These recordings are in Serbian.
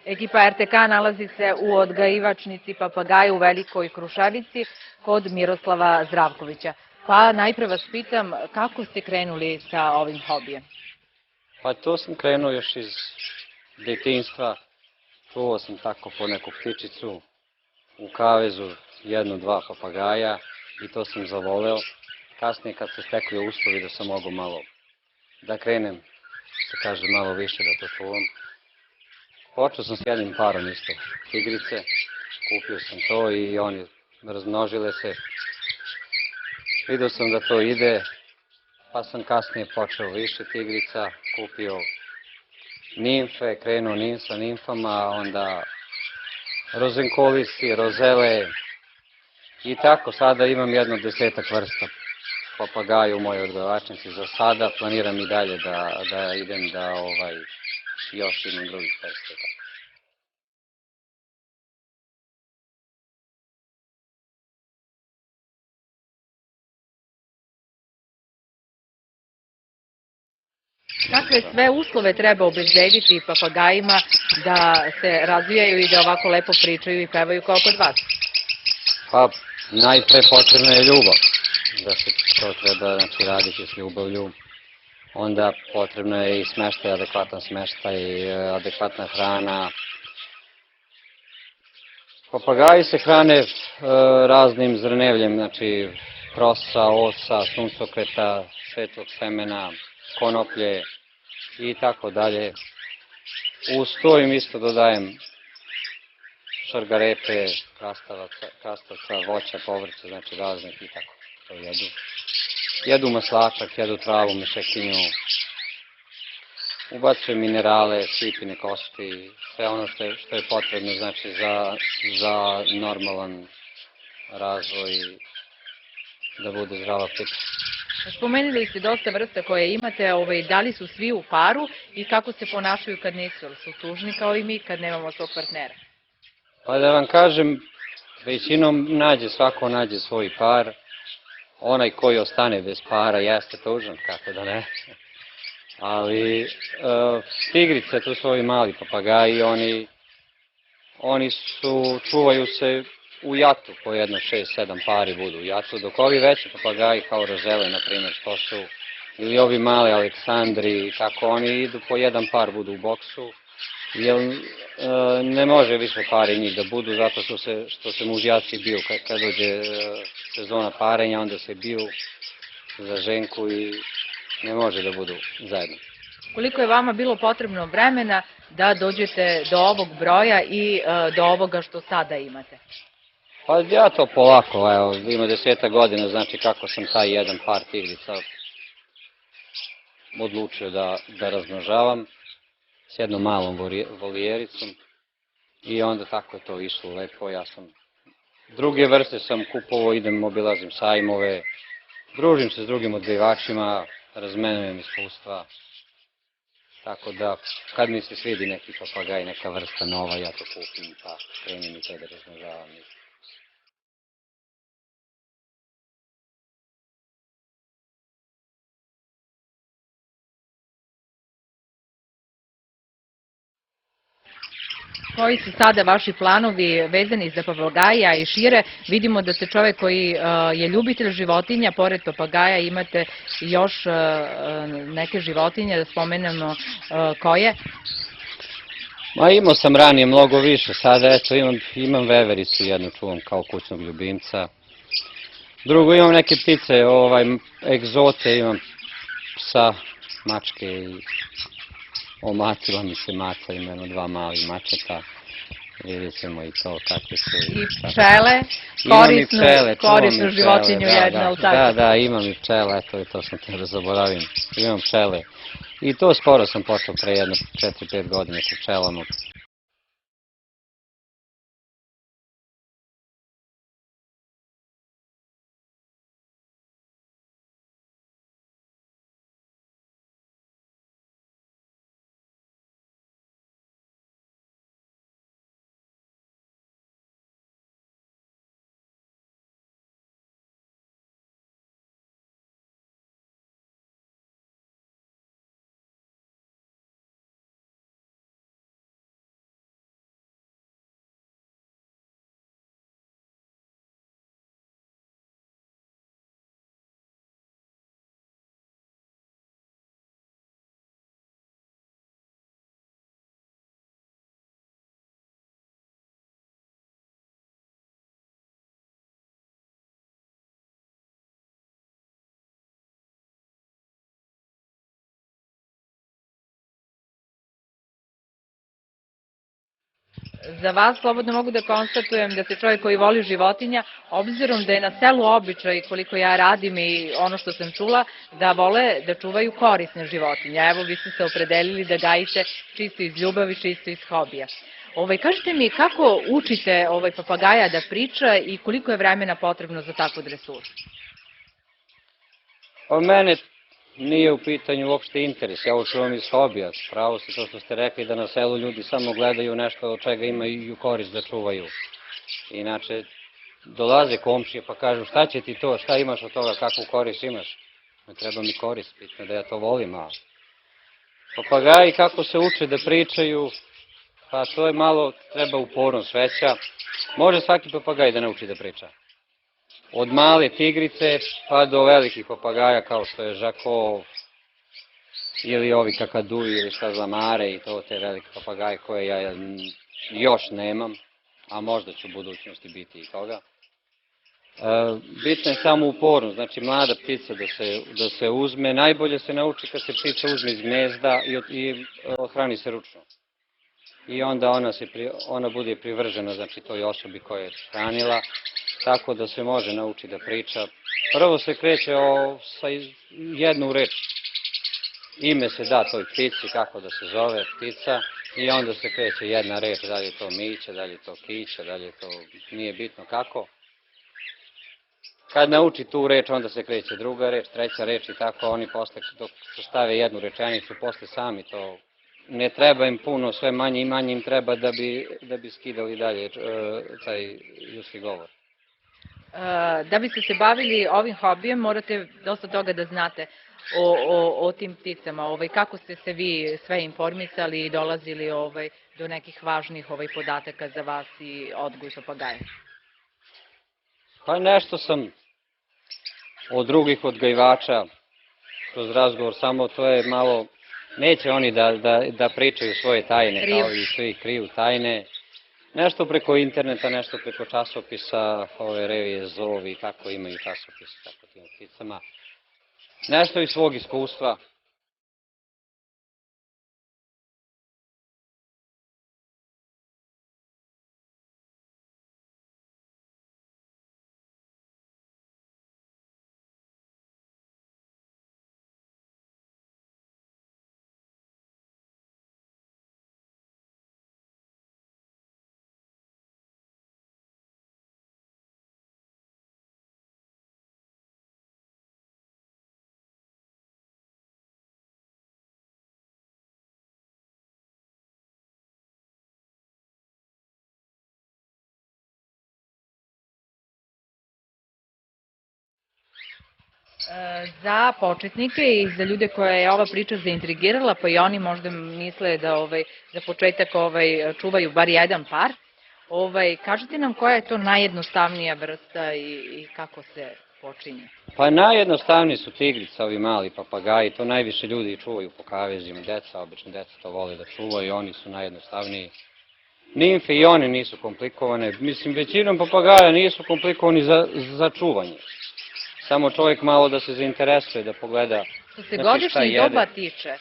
Ekipa RTK nalazi se u odgajivačnici papagaja u Velikoj Kruševici kod Miroslava Zdravkovića. Pa najpre vas pitam kako ste krenuli sa ovim hobijem? Pa to sam krenuo još iz detinjstva. Čuvao sam tako po neku ptičicu, u kavezu jednu, dva papagaja i to sam zavoleo. Kasnije kad se stekli uslovi da sam mogu malo da krenem, se kaže malo više da to čuvam. Počeo sam s jednim parom isto tigrice, kupio sam to i oni razmnožile se. Vidio sam da to ide, pa sam kasnije počeo više tigrica, kupio nimfe, krenuo sa nimfama, onda rozenkolisi, rozele i tako sada imam jedno 10-ak vrsta papagaja u mojoj odgajavačnici. Za sada planiram i dalje da idem da još imam drugih vrsta. Kakve sve uslove treba obezbediti papagajima da se razvijaju i da ovako lepo pričaju i pevaju kao kod vas? Pa najpre potrebna je ljubav, da se to treba raditi s ljubavlju. Onda potrebno je i smeštaj, adekvatan smeštaj, adekvatna hrana. Papagaji se hrane raznim zrnevljem, znači prosa, osa, suncokreta, svetlog semena, konoplje i tako dalje. Uz to im isto dodajem šargarepe, krastavca, voća, povrća, znači raznih i tako to jedu. Jedu maslačak, jedu travu, mešetinu, ubacujem minerale, sipine kosti, sve ono što je potrebno znači za normalan razvoj, da bude zdrava ptica. Spomenuli ste dosta vrsta koje imate, da li su svi u paru i kako se ponašaju kad nisu, ili su tužni kao i mi kad nemamo svog partnera? Pa da vam kažem, većinom svako nađe svoj par, onaj koji ostane bez para jeste tužan, kako da ne. Ali tigrice, to su ovi mali papagaji, oni čuvaju se u jatu, po jedno 6-7 pari budu u jatu, dok ovi veći papagaji kao rozele, na primjer, što su, ili ovi mali aleksandri i tako, oni idu po jedan par budu u boksu, jer ne može više pari njih da budu, zato što se mužjaci biju, kad dođe sezona parenja, onda se biju za ženku i ne može da budu zajedno. Koliko je vama bilo potrebno vremena da dođete do ovog broja i do ovoga što sada imate? Pa ja to polako, evo, ima 10 godina, znači kako sam taj jedan par tigrica odlučio da razmnožavam s jednom malom volijericom i onda tako je to išlo lepo. Druge vrste sam kupovao, idem, obilazim sajmove, družim se s drugim odgajivačima, razmenujem iskustva, tako da kad mi se svidi neki papagaj, neka vrsta nova, ja to kupim pa krenem i to da razmnožavam. Koji su sada vaši planovi vezani za papagaja i šire? Vidimo da ste čovek koji je ljubitelj životinja, pored papagaja imate još neke životinje, da spomenemo koje? Imao sam ranije mnogo više, sada eto imam vevericu jednu, čuvam kao kućnog ljubimca. Drugo, imam neke ptice, egzote, imam psa, mačke i omacila mi se maca, ima jedno 2 mali mačeta, vidjet ćemo i to kakve su. I pčele, korisnu životinju jednu, ali tako? Da, imam i pčele, eto, to sam te da zaboravim, imam pčele. I to skoro sam počeo pre jedno 4-5 godina sa pčelama. Za vas slobodno mogu da konstatujem da ste čovjek koji voli životinja, obzirom da je na selu običaj, koliko ja radim i ono što sam čula, da vole da čuvaju korisne životinje. Evo, vi ste se opredelili da gajite čisto iz ljubavi, čisto iz hobija. Kažite mi kako učite papagaja da priča i koliko je vremena potrebno za takvu dresuru? Pa mene nije u pitanju uopšte interes, ja učuvam iz hobija. Pravo ste to što ste rekli da na selu ljudi samo gledaju nešto od čega imaju korist da čuvaju. Inače, dolaze komšije pa kažu šta će ti to, šta imaš od toga, kakvu korist imaš. Ne treba mi korist, bitno da ja to volim. A papagaji kako se uče da pričaju, pa to je malo, treba upornost veća. Može svaki papagaj da nauči da priča. Od male tigrice pa do velikih papagaja kao što je žakov ili ovi kakaduji ili šta zlamare i to te velike papagaje koje ja još nemam, a možda će u budućnosti biti i toga. Bitno je samo upornost, znači mlada ptica da se uzme, najbolje se nauči kad se ptica uzme iz gnezda i odhrani se ručno. I onda ona bude privržena, znači toj osobi koja je hranila, tako da se može naučiti da priča. Prvo se kreće sa jednu reč. Ime se da toj ptici, kako da se zove ptica, i onda se kreće jedna reč, da li je to miće, da li je to kiće, da li je to, nije bitno kako. Kad nauči tu reč, onda se kreće druga reč, treća reč i tako, oni posle dok stave jednu rečenicu, posle sami to, ne treba im puno, sve manje i manje im treba da bi skidali dalje taj ljudski govor. Da biste se bavili ovim hobijem, morate dosta toga da znate o tim pticama. Kako ste se vi sve informisali i dolazili do nekih važnih podataka za vas i odgoj papagaja? Pa nešto sam od drugih odgajivača kroz razgovor, samo to je malo, neće oni da pričaju svoje tajne, kao i svi kriju tajne. Nešto preko interneta, nešto preko časopisa, ove revije Zovi, kako imaju časopise, tako tim pticama. Nešto iz svog iskustva. Za početnike i za ljude koje je ova priča zaintrigirala, pa i oni možda misle da za početak čuvaju bar jedan par, kažete nam koja je to najjednostavnija vrsta i kako se počinje? Pa najjednostavniji su tigrica, ovi mali papagaji, to najviše ljudi čuvaju po kavezima, deca, obično deca to vole da čuvaju i oni su najjednostavniji. Nimfe i one nisu komplikovane, mislim većinom papagaja nisu komplikovani za čuvanje. Samo čovjek malo da se zainteresuje, da pogleda što se godišnjih doba tiče,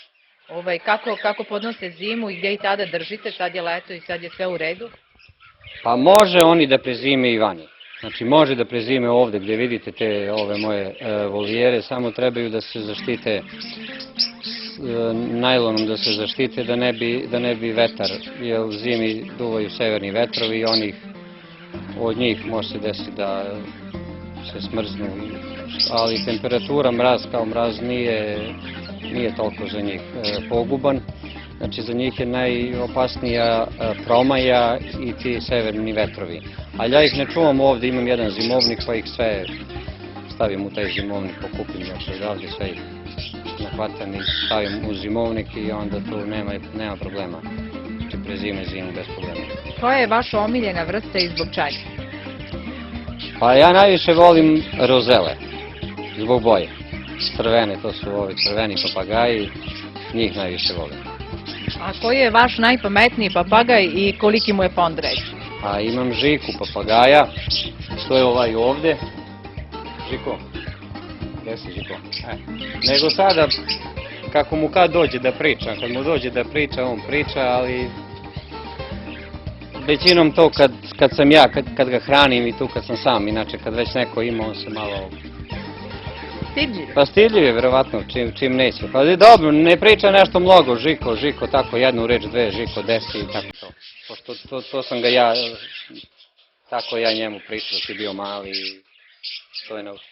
kako podnose zimu i gdje i tada držite, sad je leto i sad je sve u redu? Pa može oni da prezime i vani. Znači može da prezime ovde gdje vidite te ove moje volijere, samo trebaju da se zaštite najlonom, da se zaštite da ne bi vetar, jer u zimi duvaju severni vetrovi i od njih može se desiti da se smrznu, ali temperatura mraz kao mraz nije toliko za njih poguban. Znači za njih je najopasnija promaja i ti severni vetrovi. Ali ja ih ne čuvam ovde, imam jedan zimovnik pa ih sve stavim u taj zimovnik, pokupim odavde, sve ih nahvatam i stavim u zimovnik i onda tu nema problema. Znači prezime zimu bez problema. Koja je vaša omiljena vrsta i zbog čega? Pa ja najviše volim rozele, zbog boje. Crvene, to su ovi crveni papagaji, njih najviše volim. A koji je vaš najpametniji papagaj i koliki mu je fond reći? A imam Žiku papagaja, što je ovaj ovde. Žiko, gde si Žiko? Nego sada, kako mu kad dođe da priča, kad mu dođe da priča, on priča, ali većinom to kad sam ja, kad ga hranim i tu kad sam sam, inače kad već neko ima, on se malo... Stidljiv. Pa stidljiv je, verovatno, čim neće. Pa dobro, ne priča nešto mnogo, Žiko, tako, jednu reč, dve, Žiko, desi i tako to. Pošto to sam ga ja, tako ja njemu pričao, si bio mali i to je naučio.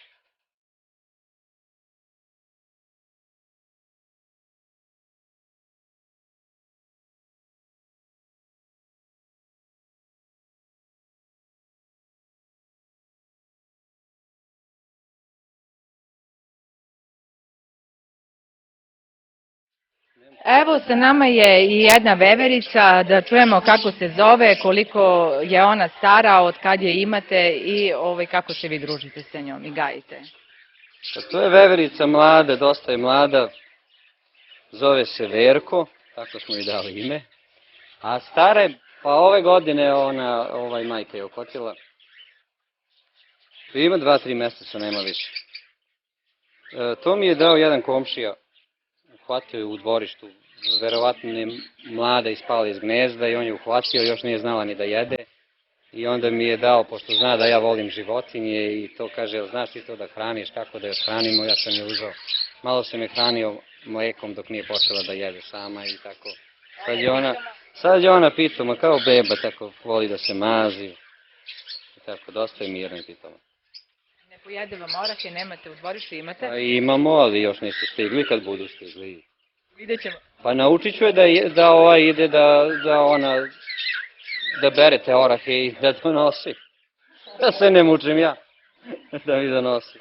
Evo, sa nama je i jedna veverica, da čujemo kako se zove, koliko je ona stara, od kad je imate i kako se vi družite sa njom i gajite. Pa to je veverica mlada, dosta je mlada, zove se Verko, tako smo joj dali ime. A stara je, pa ove godine majka je okotila. Ima 2-3 meseca, nema više. To mi je dao jedan komšija. Uhvatio je u dvorištu, verovatno je mlada ispala iz gnezda i on je uhvatio, još nije znala ni da jede. I onda mi je dao, pošto zna da ja volim životinje i to kaže, znaš ti to da hraniš, kako da je hranimo, ja sam je uzao. Malo sam je hranio mlekom dok nije počela da jede sama i tako. Sad je ona pitoma, kao beba, tako voli da se mazi. I tako, dosta je mirna i pitoma. Ne pojede vam orahe, nemate u dvorištu, imate? Pa imamo, ali još nisu stigli, kad budu stigli. Vidjet ćemo. Pa naučit ću je da ide da bere te orahe i da donosi. Da se ne mučim ja, da mi donosi.